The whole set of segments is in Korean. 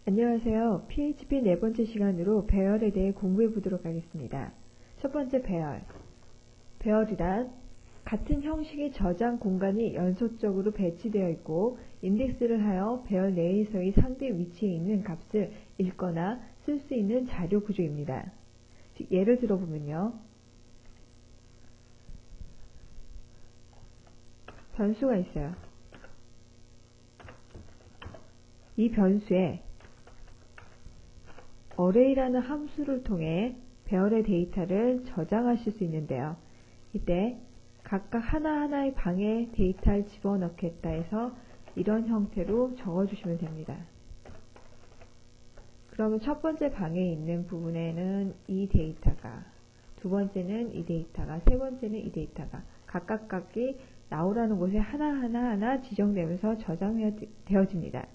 안녕하세요. PHP 네 번째 시간으로 배열에 대해 공부해 보도록 하겠습니다. 첫 번째 배열. 배열이란 같은 형식의 저장 공간이 연속적으로 배치되어 있고 인덱스를 하여 배열 내에서의 상대 위치에 있는 값을 읽거나 쓸 수 있는 자료 구조입니다. 예를 들어보면요. 변수가 있어요. 이 변수에 array라는 함수를 통해 배열의 데이터를 저장하실 수 있는데요. 이때 각각 하나하나의 방에 데이터를 집어넣겠다 해서 이런 형태로 적어주시면 됩니다. 그러면 첫 번째 방에 있는 부분에는 이 데이터가, 두 번째는 이 데이터가, 세 번째는 이 데이터가 각각각이 나오라는 곳에 하나하나 지정되면서 저장되어집니다.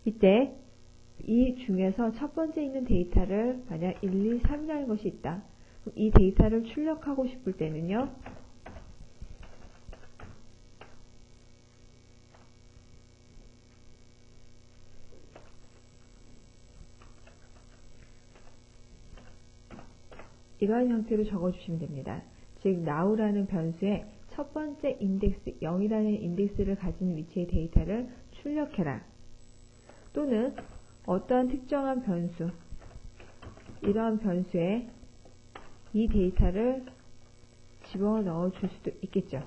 이때 이 중에서 첫 번째 있는 데이터를 만약 1, 2, 3이라는 것이 있다. 이 데이터를 출력하고 싶을 때는요. 이러한 형태로 적어주시면 됩니다. 즉 now라는 변수에 첫 번째 인덱스 0이라는 인덱스를 가진 위치의 데이터를 출력해라. 또는 어떠한 특정한 변수, 이러한 변수에 이 데이터를 집어넣어 줄 수도 있겠죠.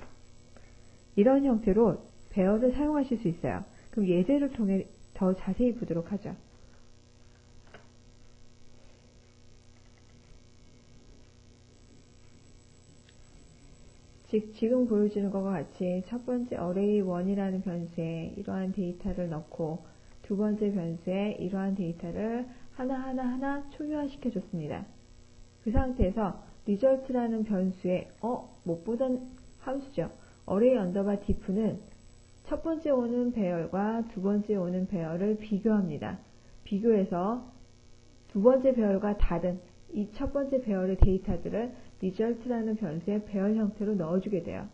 이런 형태로 배열을 사용하실 수 있어요. 그럼 예제를 통해 더 자세히 보도록 하죠. 즉 지금 보여주는 것과 같이 첫 번째 array1이라는 변수에 이러한 데이터를 넣고 두 번째 변수에 이러한 데이터를 하나 초기화시켜 줬습니다. 그 상태에서 result라는 변수에 못 보던 함수죠. array underbar diff는 첫 번째 오는 배열과 두 번째 오는 배열을 비교합니다. 비교해서 두 번째 배열과 다른 이 첫 번째 배열의 데이터들을 result라는 변수의 배열 형태로 넣어주게 돼요.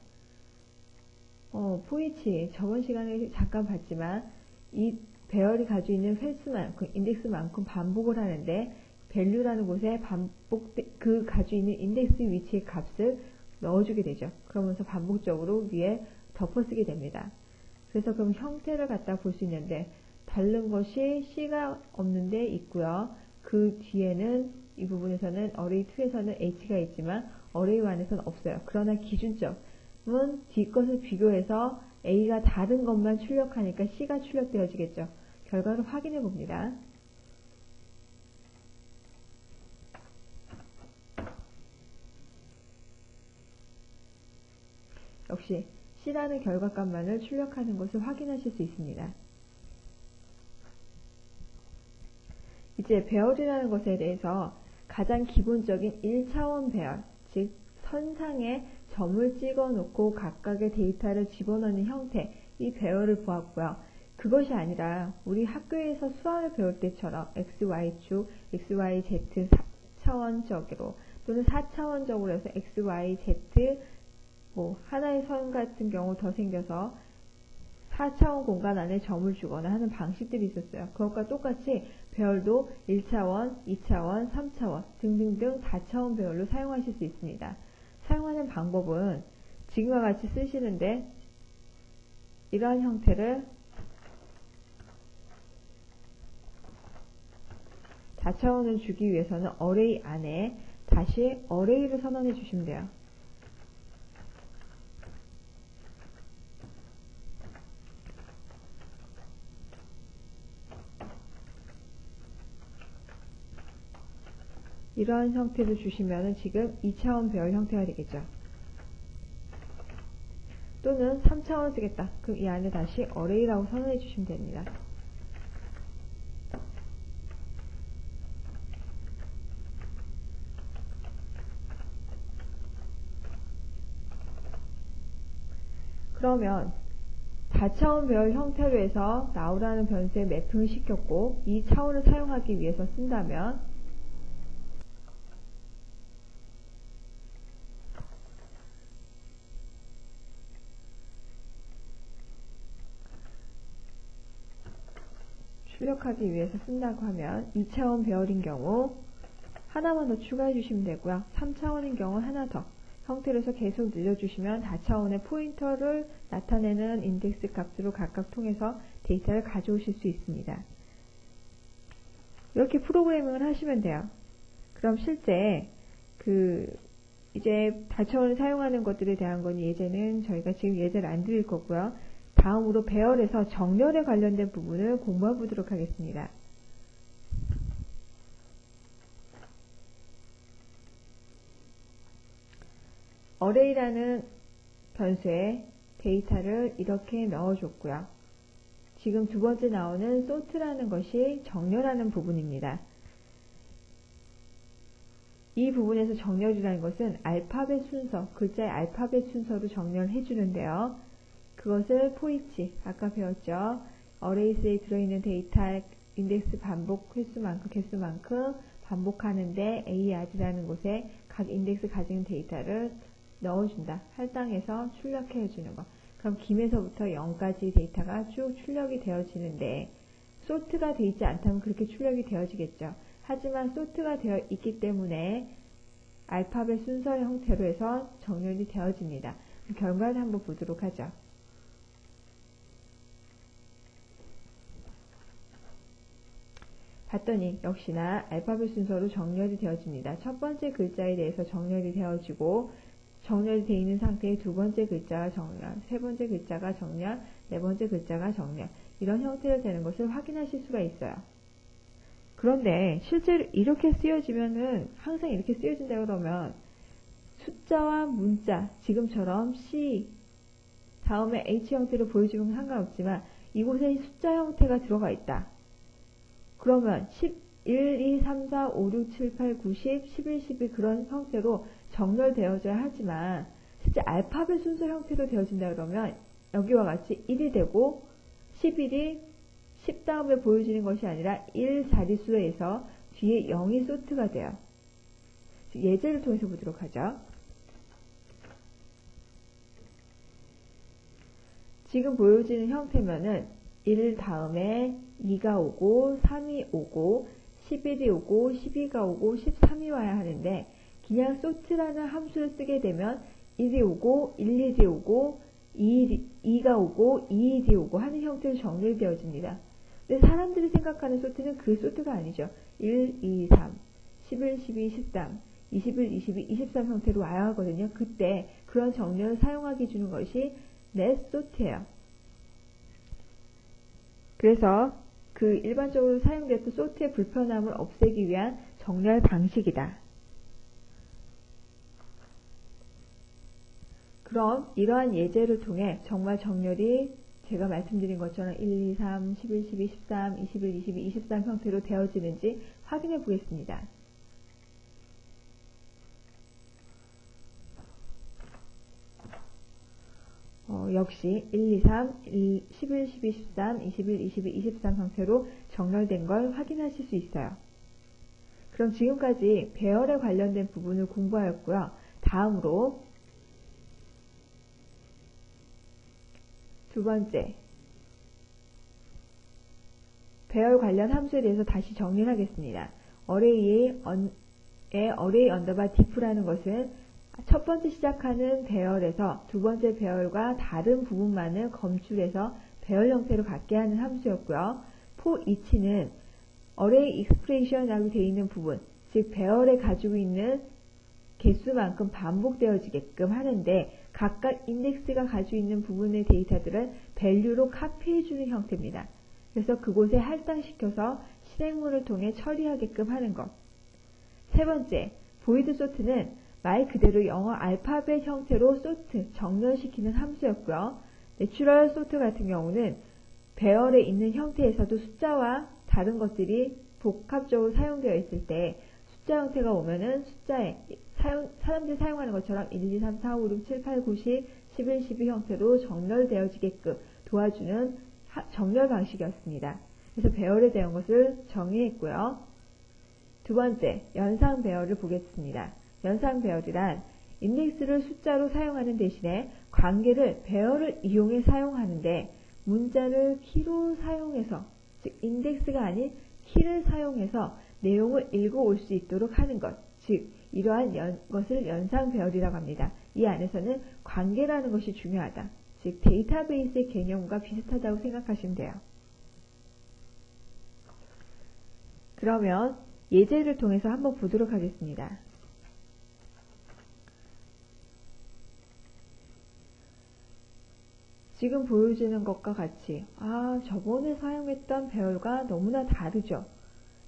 for 저번 시간에 잠깐 봤지만 이 배열이 가지고 있는 횟수만큼, 인덱스만큼 반복을 하는데 value라는 곳에 그 가지고 있는 인덱스 위치의 값을 넣어주게 되죠. 그러면서 반복적으로 위에 덮어쓰게 됩니다. 그래서 그럼 형태를 갖다 볼 수 있는데 다른 것이 C가 없는데 있고요. 그 뒤에는 이 부분에서는 array2에서는 H가 있지만 array1에서는 없어요. 그러나 기준점은 뒤 것을 비교해서 A가 다른 것만 출력하니까 C가 출력되어지겠죠. 결과를 확인해 봅니다. 역시 C라는 결과값만을 출력하는 것을 확인하실 수 있습니다. 이제 배열이라는 것에 대해서 가장 기본적인 1차원 배열, 즉 선상에 점을 찍어 놓고 각각의 데이터를 집어넣는 형태, 이 배열을 보았고요. 그것이 아니라 우리 학교에서 수학을 배울 때처럼 XY축, XYZ 3차원적으로 또는 4차원적으로 해서 XYZ 하나의 선 같은 경우 더 생겨서 4차원 공간 안에 점을 주거나 하는 방식들이 있었어요. 그것과 똑같이 배열도 1차원, 2차원, 3차원 등등등 4차원 배열로 사용하실 수 있습니다. 사용하는 방법은 지금과 같이 쓰시는데 이러한 형태를 4차원을 주기 위해서는 array 안에 다시 array를 선언해 주시면 돼요. 이러한 형태로 주시면 지금 2차원 배열 형태가 되겠죠. 또는 3차원 쓰겠다. 그럼 이 안에 다시 array라고 선언해 주시면 됩니다. 그러면 4차원 배열 형태로 해서 now라는 변수에 매핑을 시켰고 2차원을 사용하기 위해서 쓴다면 출력하기 위해서 쓴다고 하면 2차원 배열인 경우 하나만 더 추가해 주시면 되고요. 3차원인 경우 하나 더 형태로 해서 계속 늘려주시면 4차원의 포인터를 나타내는 인덱스 값으로 각각 통해서 데이터를 가져오실 수 있습니다. 이렇게 프로그래밍을 하시면 돼요. 그럼 실제 이제 다차원을 사용하는 것들에 대한 건 예제는 저희가 지금 예제를 안 드릴 거고요. 다음으로 배열에서 정렬에 관련된 부분을 공부해 보도록 하겠습니다. 어레이라는 변수에 데이터를 이렇게 넣어줬고요. 지금 두 번째 나오는 sort라는 것이 정렬하는 부분입니다. 이 부분에서 정렬이라는 것은 알파벳 순서, 글자의 알파벳 순서로 정렬해 주는데요. 그것을 포이치, 아까 배웠죠. 어레이스에 들어있는 데이터 인덱스 반복 횟수만큼, 개수만큼 반복하는데 AR이라는 곳에 각 인덱스 가진 데이터를 넣어준다. 할당해서 출력해 주는 것. 그럼 김에서부터 0까지 데이터가 쭉 출력이 되어지는데 sort가 되어 있지 않다면 그렇게 출력이 되어지겠죠. 하지만 sort가 되어 있기 때문에 알파벳 순서 형태로 해서 정렬이 되어집니다. 결과를 한번 보도록 하죠. 봤더니 역시나 알파벳 순서로 정렬이 되어집니다. 첫 번째 글자에 대해서 정렬이 되어지고 정렬이 되어 있는 상태의 두 번째 글자가 정렬, 세 번째 글자가 정렬, 네 번째 글자가 정렬 이런 형태로 되는 것을 확인하실 수가 있어요. 그런데 실제로 이렇게 쓰여지면은 항상 이렇게 쓰여진다 그러면 숫자와 문자 지금처럼 C 다음에 H 형태로 보여주면 상관없지만 이곳에 숫자 형태가 들어가 있다. 그러면 1, 2, 3, 4, 5, 6, 7, 8, 9, 10, 11, 12 그런 형태로 정렬되어져야 하지만 실제 알파벳 순서 형태로 되어진다 그러면 여기와 같이 1이 되고 11이 10 다음에 보여지는 것이 아니라 1 자릿수에서 뒤에 0이 sort가 돼요. 예제를 통해서 보도록 하죠. 지금 보여지는 형태면은 1 다음에 2가 오고 3이 오고 11이 오고 12가 오고 13이 와야 하는데 그냥 sort라는 함수를 쓰게 되면 1이 오고 1, 2이 오고 2가 오고 2, 2이 오고 하는 형태로 정렬되어집니다. 근데 사람들이 생각하는 sort는 그 sort가 아니죠. 1, 2, 3, 11, 12, 13, 21, 22, 23 형태로 와야 하거든요. 그때 그런 정렬을 사용하게 주는 것이 net sort예요. 그래서 그 일반적으로 사용됐던 sort의 불편함을 없애기 위한 정렬 방식이다. 그럼 이러한 예제를 통해 정말 정렬이 제가 말씀드린 것처럼 1, 2, 3, 11, 12, 13, 21, 22, 23 형태로 되어지는지 확인해 보겠습니다. 역시 1, 2, 3, 11, 12, 13, 21, 22, 23 형태로 정렬된 걸 확인하실 수 있어요. 그럼 지금까지 배열에 관련된 부분을 공부하였고요. 다음으로 두 번째, 배열 관련 함수에 대해서 다시 정리를 하겠습니다. 어레이의 어레이 언더바 diff라는 것은 첫 번째 시작하는 배열에서 두 번째 배열과 다른 부분만을 검출해서 배열 형태로 갖게 하는 함수였고요. for each는 어레이 익스프레션이라고 되어 있는 부분, 즉 배열에 가지고 있는 개수만큼 반복되어지게끔 하는데 각각 인덱스가 가지고 있는 부분의 데이터들을 밸류로 카피해주는 형태입니다. 그래서 그곳에 할당시켜서 실행문을 통해 처리하게끔 하는 것. 세 번째, void sort는 말 그대로 영어 알파벳 형태로 sort, 정렬시키는 함수였고요. 내추럴 sort 같은 경우는 배열에 있는 형태에서도 숫자와 다른 것들이 복합적으로 사용되어 있을 때 숫자 형태가 오면은 숫자에 사람들이 사용하는 것처럼 1, 2, 3, 4, 5, 6, 7, 8, 9, 10, 11, 12 형태로 정렬되어지게끔 도와주는 정렬 방식이었습니다. 그래서 배열에 대한 것을 정의했고요. 두 번째, 연상 배열을 보겠습니다. 연상 배열이란 인덱스를 숫자로 사용하는 대신에 관계를 배열을 이용해 사용하는데 문자를 키로 사용해서 즉 인덱스가 아닌 키를 사용해서 내용을 읽어올 수 있도록 하는 것, 즉 이러한 것을 연상 배열이라고 합니다. 이 안에서는 관계라는 것이 중요하다. 즉 데이터베이스의 개념과 비슷하다고 생각하시면 돼요. 그러면 예제를 통해서 한번 보도록 하겠습니다. 지금 보여지는 것과 같이 저번에 사용했던 배열과 너무나 다르죠.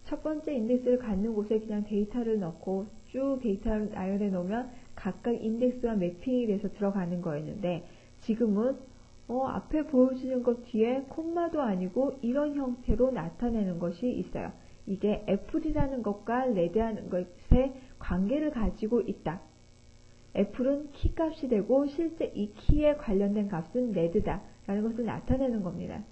첫 번째 인덱스를 갖는 곳에 그냥 데이터를 넣고 쭉 데이터를 나열해 놓으면 각각 인덱스와 매핑이 돼서 들어가는 거였는데 지금은 앞에 보여지는 것 뒤에 콤마도 아니고 이런 형태로 나타내는 것이 있어요. 이게 애플이라는 것과 레드라는 것의 관계를 가지고 있다. 애플은 키값이 되고 실제 이 키에 관련된 값은 레드다 라는 것을 나타내는 겁니다.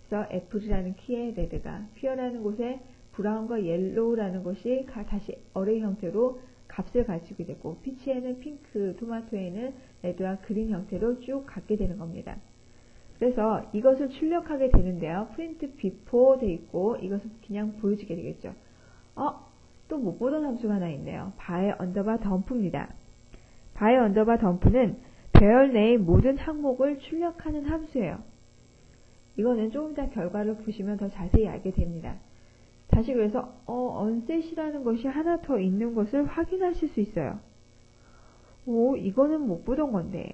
그래서 애플이라는 키에 레드가, 퓨어라는 곳에 브라운과 옐로우라는 것이 다시 어레이 형태로 값을 가지게 되고, 피치에는 핑크, 토마토에는 레드와 그린 형태로 쭉 갖게 되는 겁니다. 그래서 이것을 출력하게 되는데요. 프린트 비포 돼 있고 이것은 그냥 보여지게 되겠죠. 또 못 보던 함수가 하나 있네요. 바이 언더바 덤프입니다. 바이 언더바 덤프는 배열 내의 모든 항목을 출력하는 함수예요. 이거는 조금 더 결과를 보시면 더 자세히 알게 됩니다. 다시 그래서 onset이라는 것이 하나 더 있는 것을 확인하실 수 있어요. 이거는 못 보던 건데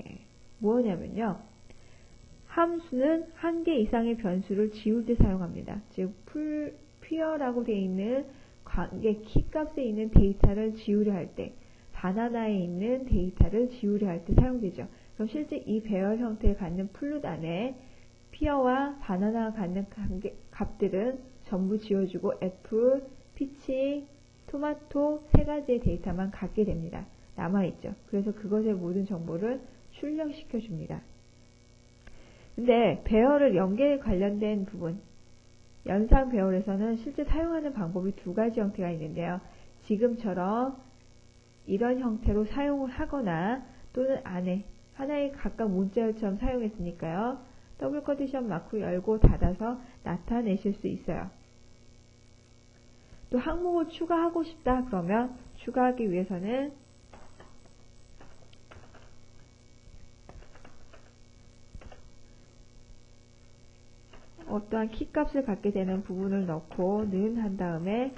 뭐냐면요. 함수는 한 개 이상의 변수를 지울 때 사용합니다. 즉 퓨어라고 되어 있는 관계 키값에 있는 데이터를 지우려 할 때, 바나나에 있는 데이터를 지우려 할 때 사용되죠. 그럼 실제 이 배열 형태를 갖는 플룻 안에 피어와 바나나가 갖는 값들은 전부 지워주고 애플, 피치, 토마토 세 가지의 데이터만 갖게 됩니다. 남아있죠. 그래서 그것의 모든 정보를 출력시켜 줍니다. 근데 배열을 연계에 관련된 부분, 연상 배열에서는 실제 사용하는 방법이 두 가지 형태가 있는데요. 지금처럼 이런 형태로 사용을 하거나 또는 안에 하나의 각각 문자열처럼 사용했으니까요. 더블 컨디션 마크 열고 닫아서 나타내실 수 있어요. 또 항목을 추가하고 싶다 그러면 추가하기 위해서는 어떠한 키값을 갖게 되는 부분을 넣고 는 한 다음에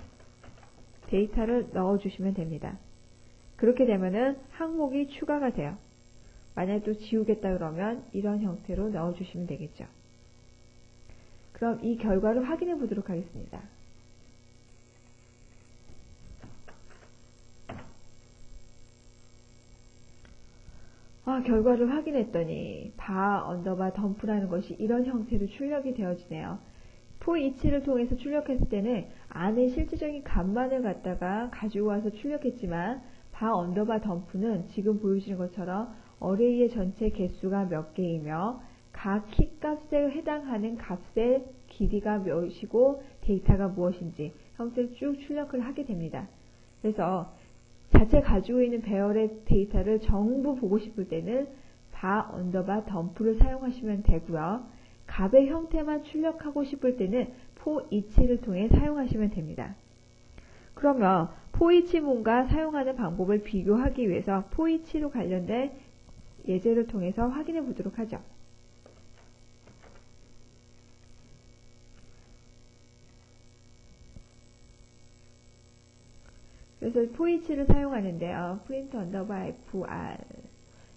데이터를 넣어주시면 됩니다. 그렇게 되면은 항목이 추가가 돼요. 만약에 또 지우겠다 그러면 이런 형태로 넣어주시면 되겠죠. 그럼 이 결과를 확인해 보도록 하겠습니다. 결과를 확인했더니 바 언더바 덤프라는 것이 이런 형태로 출력이 되어지네요. for each를 통해서 출력했을 때는 안에 실질적인 값만을 갖다가 가지고 와서 출력했지만 바 언더바 덤프는 지금 보여주는 것처럼 어레이의 전체 개수가 몇 개이며 각 키값에 해당하는 값의 길이가 몇이고 데이터가 무엇인지 형태를 쭉 출력을 하게 됩니다. 그래서 자체 가지고 있는 배열의 데이터를 전부 보고 싶을 때는 바 언더바 덤프를 사용하시면 되고요. 값의 형태만 출력하고 싶을 때는 for each를 통해 사용하시면 됩니다. 그러면 for each문과 사용하는 방법을 비교하기 위해서 for each로 관련된 예제를 통해서 확인해 보도록 하죠. 그래서 for each를 사용하는데요. print 언더바 fr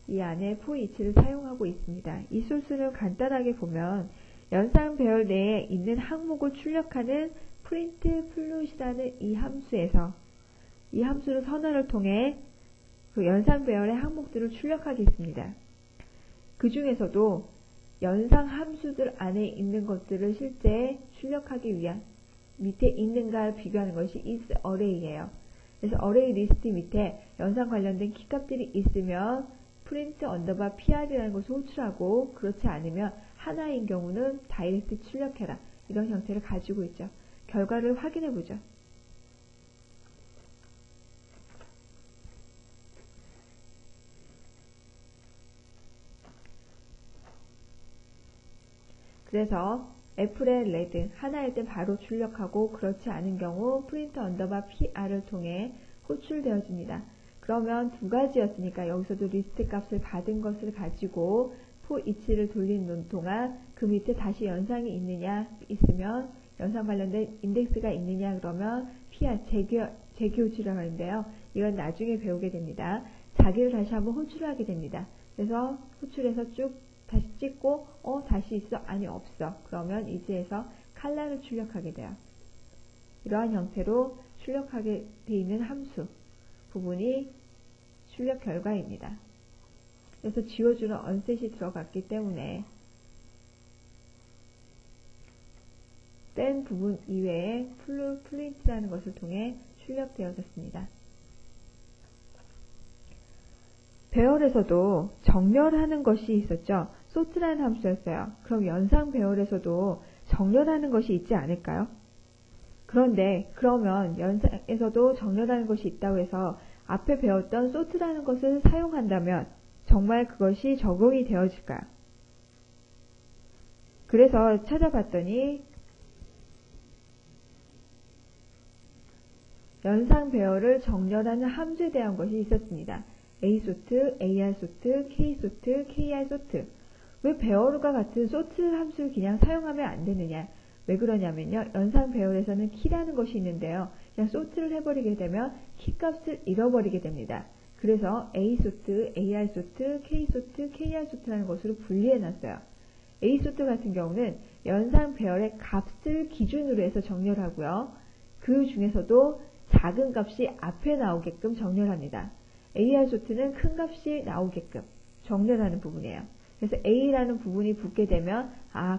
이 안에 for each를 사용하고 있습니다. 이 소스를 간단하게 보면 연상 배열 내에 있는 항목을 출력하는 print 플룻이라는 이 함수에서 이 함수는 선언을 통해 그 연상 배열의 항목들을 출력하겠습니다. 그 중에서도 연상 함수들 안에 있는 것들을 실제 출력하기 위한 밑에 있는가를 비교하는 것이 is array예요. 그래서 array 리스트 밑에 연상 관련된 키값들이 있으면 print 언더바 pr이라는 것을 호출하고 그렇지 않으면 하나인 경우는 다이렉트 출력해라. 이런 형태를 가지고 있죠. 결과를 확인해 보죠. 그래서 애플의 레드 하나일 땐 바로 출력하고 그렇지 않은 경우 프린트 언더바 PR을 통해 호출되어집니다. 그러면 두 가지였으니까 여기서도 리스트 값을 받은 것을 가지고 for each를 돌리는 동안 그 밑에 다시 연상이 있느냐 있으면 연상 관련된 인덱스가 있느냐 그러면 PR 재기 호출이라고 하는데요. 이건 나중에 배우게 됩니다. 자기를 다시 한번 호출하게 됩니다. 그래서 호출해서 쭉 다시 찍고 다시 있어? 아니 없어. 그러면 이제에서 칼라를 출력하게 돼요. 이러한 형태로 출력하게 되어 있는 함수 부분이 출력 결과입니다. 그래서 지워주는 언셋이 들어갔기 때문에 뺀 부분 이외에 프린트라는 것을 통해 출력되어졌습니다. 배열에서도 정렬하는 것이 있었죠. sort라는 함수였어요. 그럼 연상 배열에서도 정렬하는 것이 있지 않을까요? 그런데 그러면 연상에서도 정렬하는 것이 있다고 해서 앞에 배웠던 sort라는 것을 사용한다면 정말 그것이 적용이 되어질까요? 그래서 찾아봤더니 연상 배열을 정렬하는 함수에 대한 것이 있었습니다. asort, arsort, ksort, krsort. 왜 배열과 같은 sort 함수를 그냥 사용하면 안 되느냐? 왜 그러냐면요. 연상 배열에서는 키라는 것이 있는데요. 그냥 sort를 해버리게 되면 키 값을 잃어버리게 됩니다. 그래서 asort, arsort, ksort, krsort라는 것으로 분리해놨어요. asort 같은 경우는 연상 배열의 값을 기준으로 해서 정렬하고요. 그 중에서도 작은 값이 앞에 나오게끔 정렬합니다. arsort는 큰 값이 나오게끔 정렬하는 부분이에요. 그래서 a라는 부분이 붙게 되면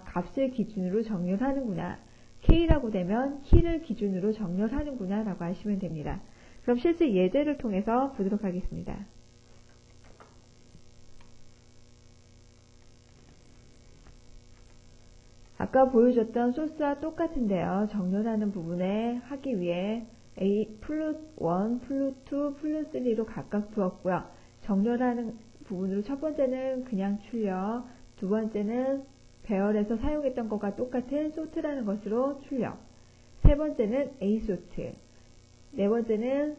값을 기준으로 정렬하는구나. k라고 되면 키를 기준으로 정렬하는구나 라고 하시면 됩니다. 그럼 실제 예제를 통해서 보도록 하겠습니다. 아까 보여줬던 소스와 똑같은데요. 정렬하는 부분에 하기 위해 플롯1, 플롯2, 플롯3로 각각 두었고요. 정렬하는 부분으로 첫 번째는 그냥 출력, 두 번째는 배열에서 사용했던 것과 똑같은 sort라는 것으로 출력, 세 번째는 asort, 네 번째는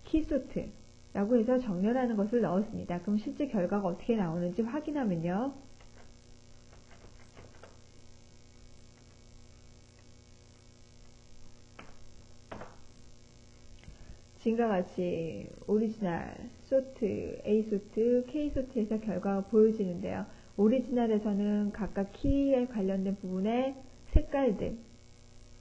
keysort 라고 해서 정렬하는 것을 넣었습니다. 그럼 실제 결과가 어떻게 나오는지 확인하면요. 지금과 같이 오리지널, sort, asort, ksort에서 결과가 보여지는데요. 오리지널에서는 각각 키에 관련된 부분에 색깔들,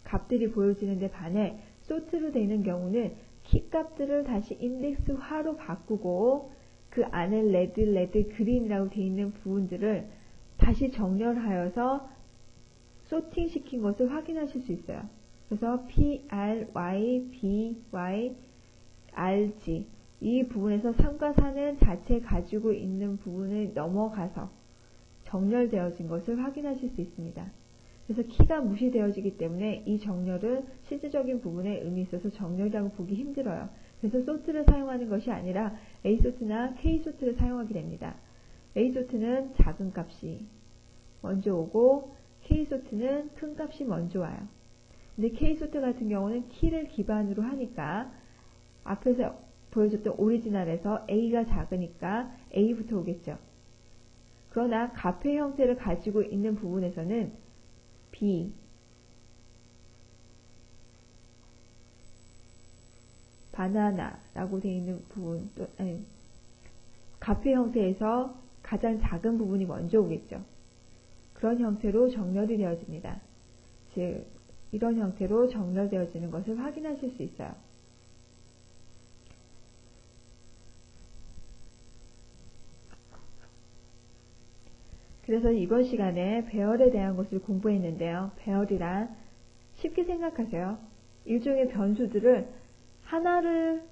값들이 보여지는데 반해 sort로 되는 경우는 키 값들을 다시 인덱스화로 바꾸고 그 안에 레드, 그린이라고 되어 있는 부분들을 다시 정렬하여서 소팅 시킨 것을 확인하실 수 있어요. 그래서 P, R, Y, B, Y, RG 이 부분에서 3과 4는 자체 가지고 있는 부분을 넘어가서 정렬되어진 것을 확인하실 수 있습니다. 그래서 키가 무시되어지기 때문에 이 정렬은 실질적인 부분에 의미 있어서 정렬이라고 보기 힘들어요. 그래서 sort를 사용하는 것이 아니라 asort나 ksort를 사용하게 됩니다. asort는 작은 값이 먼저 오고 ksort는 큰 값이 먼저 와요. 근데 ksort 같은 경우는 키를 기반으로 하니까 앞에서 보여줬던 오리지널에서 A가 작으니까 A부터 오겠죠. 그러나 값의 형태를 가지고 있는 부분에서는 B, 바나나라고 되어 있는 부분, 값의 형태에서 가장 작은 부분이 먼저 오겠죠. 그런 형태로 정렬이 되어집니다. 즉, 이런 형태로 정렬되어지는 것을 확인하실 수 있어요. 그래서 이번 시간에 배열에 대한 것을 공부했는데요. 배열이란 쉽게 생각하세요. 일종의 변수들을 하나를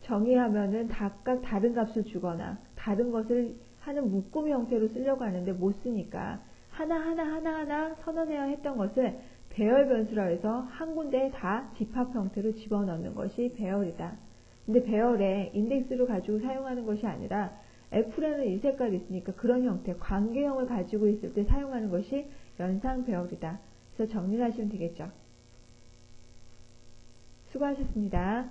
정의하면은 각각 다른 값을 주거나 다른 것을 하는 묶음 형태로 쓰려고 하는데 못 쓰니까 하나 선언해야 했던 것을 배열 변수라 해서 한 군데에 다 집합 형태로 집어넣는 것이 배열이다. 근데 배열에 인덱스를 가지고 사용하는 것이 아니라 F라는 이 색깔이 있으니까 그런 형태, 관계형을 가지고 있을 때 사용하는 것이 연상 배열이다. 그래서 정리를 하시면 되겠죠. 수고하셨습니다.